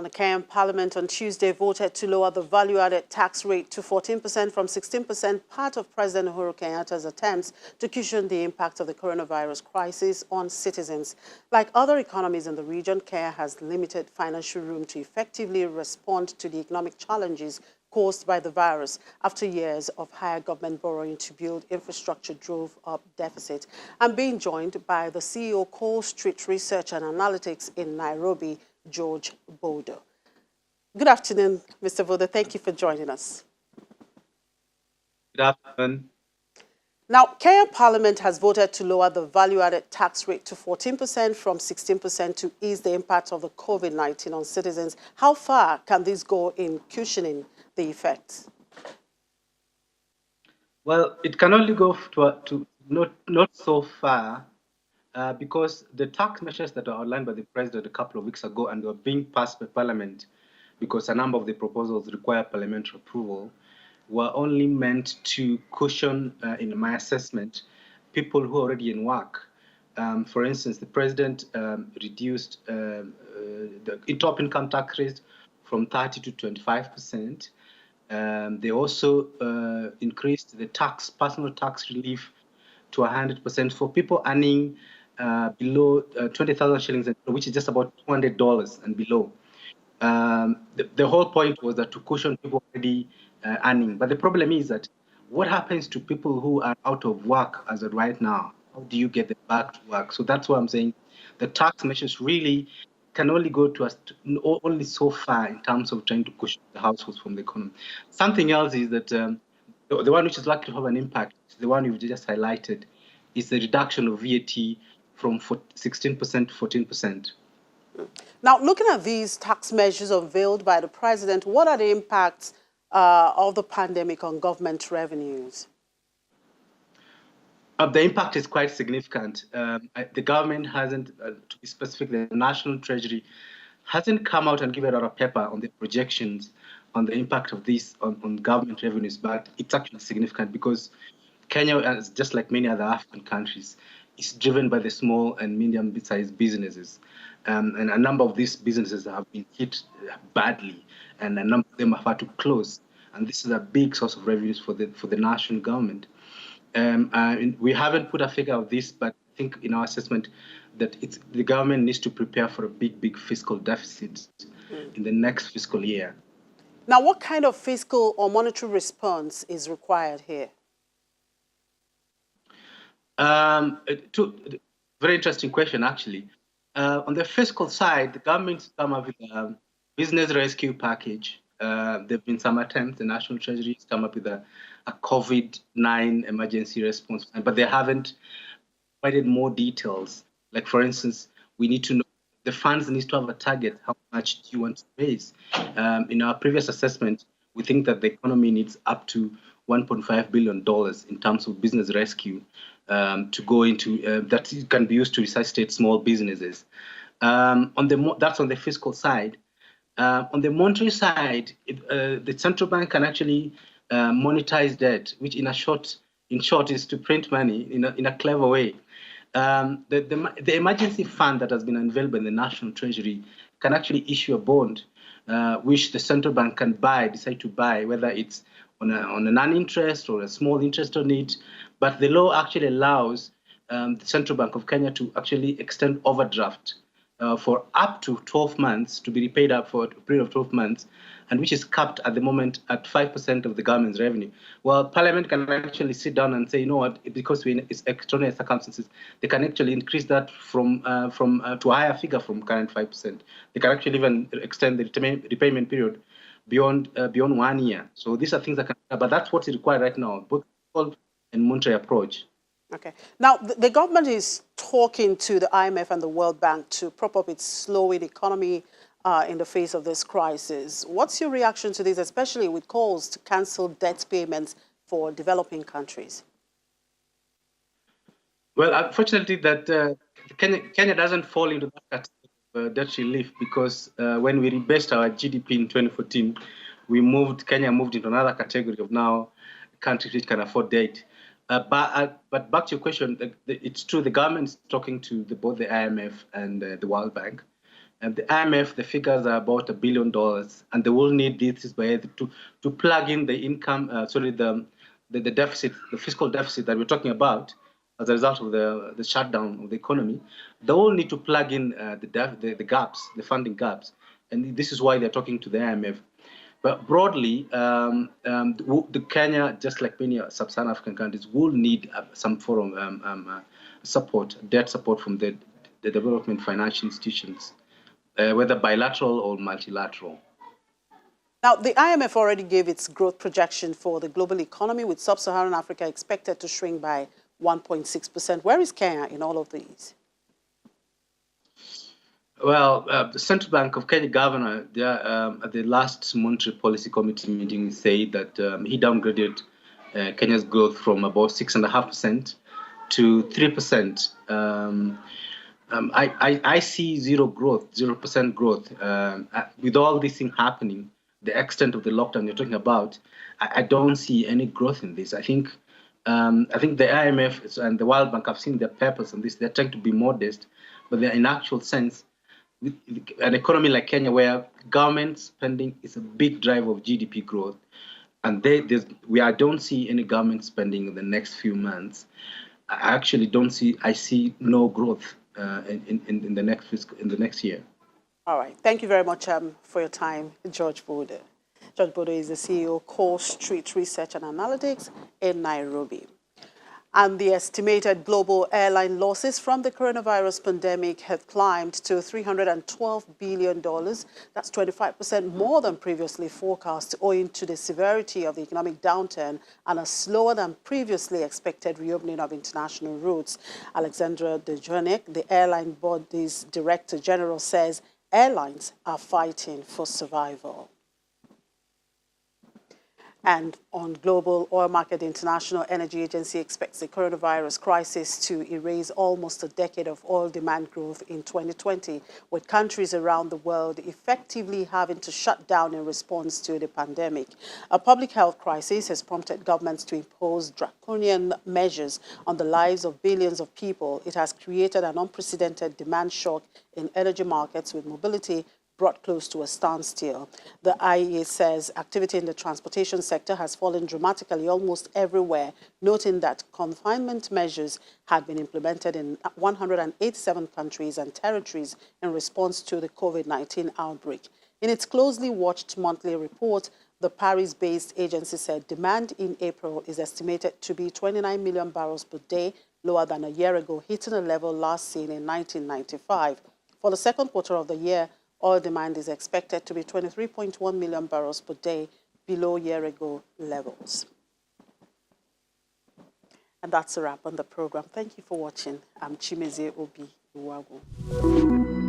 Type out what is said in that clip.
And the Kenyan Parliament on Tuesday voted to lower the value-added tax rate to 14% from 16%, part of President Uhuru Kenyatta's attempts to cushion the impact of the coronavirus crisis on citizens. Like other economies in the region, Kenya has limited financial room to effectively respond to the economic challenges caused by the virus after years of higher government borrowing to build infrastructure drove up deficit. I'm being joined by the CEO, Coal Street Research and Analytics in Nairobi, George Bodo. Good afternoon, Mr. Bodo. Thank you for joining us. Good afternoon. Now, Kenyan Parliament has voted to lower the value-added tax rate to 14% from 16% to ease the impact of the COVID-19 on citizens. How far can this go in cushioning the effects? Well, it can only go to not so far because the tax measures that were outlined by the president a couple of weeks ago and were being passed by Parliament, because a number of the proposals require parliamentary approval, were only meant to cushion, in my assessment, people who are already in work. For instance, the president reduced the top income tax rate from 30 to 25%. They also increased the personal tax relief to 100% for people earning below 20,000 shillings, which is just about $200 and below. The whole point was that to cushion people already earning. But the problem is that what happens to people who are out of work as of right now? How do you get them back to work? So that's why I'm saying the tax measures really can only go to us only so far in terms of trying to cushion the households from the economy. Something else is that the one which is likely to have an impact, the one you've just highlighted, is the reduction of VAT from 16% to 14%. Now, looking at these tax measures unveiled by the president, what are the impacts of the pandemic on government revenues? The impact is quite significant. The government hasn't, to be specific, the National Treasury hasn't come out and given out a paper on the projections on the impact of this on government revenues, but it's actually significant because Kenya, just like many other African countries, is driven by the small and medium-sized businesses. And a number of these businesses have been hit badly, and a number of them have had to close. And this is a big source of revenues for the national government. We haven't put a figure of this, but I think in our assessment that the government needs to prepare for a big fiscal deficit in the next fiscal year. Now, what kind of fiscal or monetary response is required here? Very interesting question, actually. On the fiscal side, the government's come up with a business rescue package. There have been some attempts. The National Treasury has come up with a COVID-19 emergency response plan, but they haven't provided more details. Like, for instance, we need to know the funds need to have a target. How much do you want to raise? In our previous assessment, we think that the economy needs up to $1.5 billion in terms of business rescue to go into that can be used to resuscitate small businesses. That's on the fiscal side. On the monetary side, the central bank can actually monetize debt, which in short is to print money in a clever way. The emergency fund that has been unveiled by the National Treasury can actually issue a bond, which the central bank can decide to buy, whether it's on a non-interest or a small interest on it. But the law actually allows the Central Bank of Kenya to actually extend overdraft for up to 12 months to be repaid up for a period of 12 months, and which is capped at the moment at 5% of the government's revenue. Well, Parliament can actually sit down and say, you know what, because it's extraordinary circumstances, they can actually increase that from to a higher figure from current 5%. They can actually even extend the repayment period beyond 1 year. So these are things that can, but that's what's required right now, both fiscal and monetary approach. Okay. Now, the government is talking to the IMF and the World Bank to prop up its slowing economy in the face of this crisis. What's your reaction to this, especially with calls to cancel debt payments for developing countries? Well, unfortunately, that Kenya doesn't fall into that category of debt relief because when we rebased our GDP in 2014, Kenya moved into another category of now countries which can afford debt. But back to your question, it's true, the government is talking to both the IMF and the World Bank And the IMF, the figures are about $1 billion, and they will need this by to plug in the income, the deficit, the fiscal deficit that we're talking about as a result of the shutdown of the economy. They will need to plug in the gaps, the funding gaps, and this is why they're talking to the IMF. But broadly, the Kenya, just like many sub-Saharan African countries, will need some form of support, debt support from the development financial institutions, whether bilateral or multilateral. Now, the IMF already gave its growth projection for the global economy, with sub-Saharan Africa expected to shrink by 1.6%. Where is Kenya in all of these? Well, the Central Bank of Kenya governor, at the last monetary policy committee meeting, said that he downgraded Kenya's growth from about 6.5% to 3%. I see 0% growth. With all these things happening, the extent of the lockdown you're talking about, I don't see any growth in this. I think the IMF and the World Bank have seen their purpose on this. They're trying to be modest, but they're in actual sense, with an economy like Kenya, where government spending is a big driver of GDP growth, and I don't see any government spending in the next few months. I actually don't see. I see no growth in the next year. All right. Thank you very much for your time, George Bodo. George Bodo is the CEO, Core Street Research and Analytics in Nairobi. And the estimated global airline losses from the coronavirus pandemic have climbed to $312 billion. That's 25% more than previously forecast, owing to the severity of the economic downturn and a slower than previously expected reopening of international routes. Alexandra Dejonek, the airline body's Director General, says airlines are fighting for survival. And on global oil market, the International Energy Agency expects the coronavirus crisis to erase almost a decade of oil demand growth in 2020, with countries around the world effectively having to shut down in response to the pandemic. A public health crisis has prompted governments to impose draconian measures on the lives of billions of people. It has created an unprecedented demand shock in energy markets, with mobility brought close to a standstill. The IEA says activity in the transportation sector has fallen dramatically almost everywhere, noting that confinement measures had been implemented in 187 countries and territories in response to the COVID-19 outbreak. In its closely watched monthly report, the Paris-based agency said demand in April is estimated to be 29 million barrels per day, lower than a year ago, hitting a level last seen in 1995. For the second quarter of the year, oil demand is expected to be 23.1 million barrels per day, below year-ago levels. And that's a wrap on the program. Thank you for watching. I'm Chimezie Obi Iwagu.